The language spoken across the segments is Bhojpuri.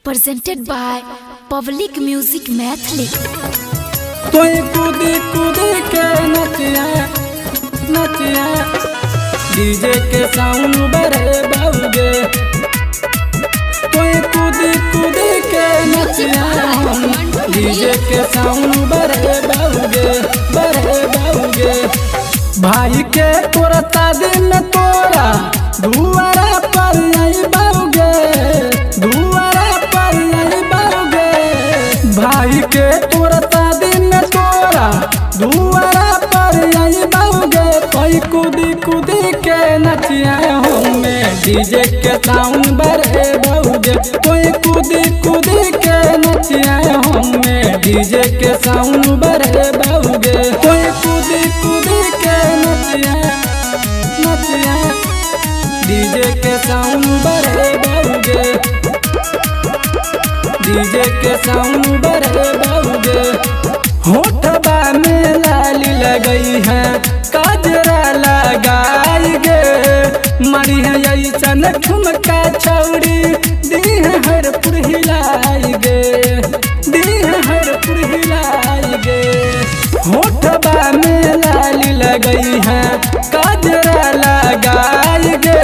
presented by Public Music Mathli। तोय कूदी कूदी के नचिया नचिया डीजे के साउंड बड़े बाउगे। तोय कूदी कूदी के नचिया डीजे के साउंड बड़े बाउगे। भाई के तोरा शादी में तोरा दुआरा पर आई बाउगे, दुआरा पर आई बाउगे। भाई के तोरा शादी में तोरा दुआरा पर आई बाउगे। कोई कूदी कूदी के नचिया हमें डीजे के साउंड बड़े बाउगे। कोई कूदी कूदी के नचिया हमें डीजे के साउंड बड़े बाउगे। कोई कूदी कूदी के नचिया नचिया डीजे के साउंड बड़े बाउगे, डीजे के साउंड बड़े बाउगे। होठबा में लाली लगई है काजरा लगाई गे। मरी है ऐसन ठुमका छौड़ी दी है हरपुर हिलाई गे, दी है हरपुर हिलाई गे। होठबा में लाली लगई है काजरा लगाई गे।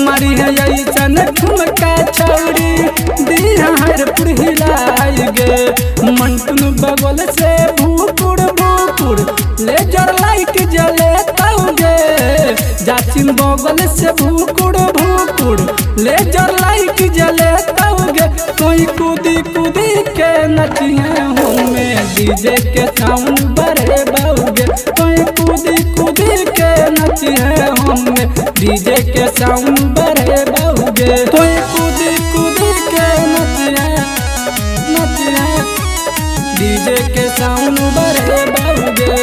मरी है ऐसन ठुमका छौड़ी दी है हरपुर हिलाई गे। मंटुन बगल से भूकुड़ भूकुड़ लेजर लाइट जले तौगे। जाचिन बगल से भूकुड़ भूकुड़ लेजर लाइट जले तौगे। कोई कूदी कूदी के नचिए हमें डीजे के साउंड बड़े बाउगे। कोई कूदी कूदी के नचिए हमें डीजे के साउंड बड़े बाउगे। कोई कूदी कूदी के नचिए नचिए डीजे के साउंड बड़े बाउगे,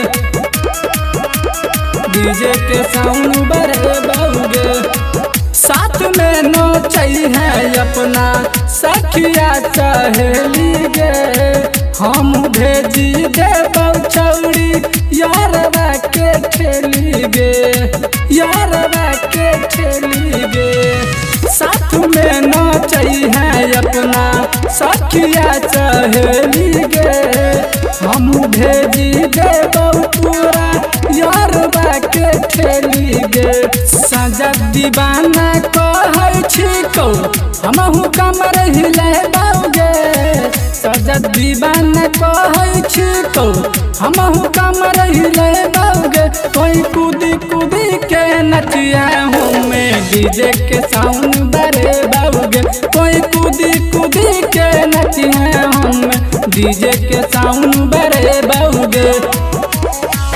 डीजे के साउंड बड़े बाउगे। साथ में नचई है अपना सखिया सहेली गे। हम भेजी दे छौड़ी यारवा के ठेली गे, यारवा के ठेली गे। साथ में नचई है अपना सखिया सहेली गे। हम भेजी दे पूरा यारवा के ठेली गे। सजा दीवाना कहै छिको हमहु कमर हिले बाउगे। सजा दीवाना कहै छिको हमहु कमर हिले बाउगे। कोई कूदी कूदी के नचिया हमें डीजे के साउंड बड़े बाउगे। कोई कूदी कूदी के नचिया हमें डीजे के साउंड बड़े बाउगे।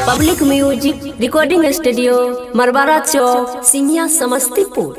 पब्लिक म्यूजिक रिकॉर्डिंग स्टूडियो मरवारा चौक सिंहिया समस्तीपुर।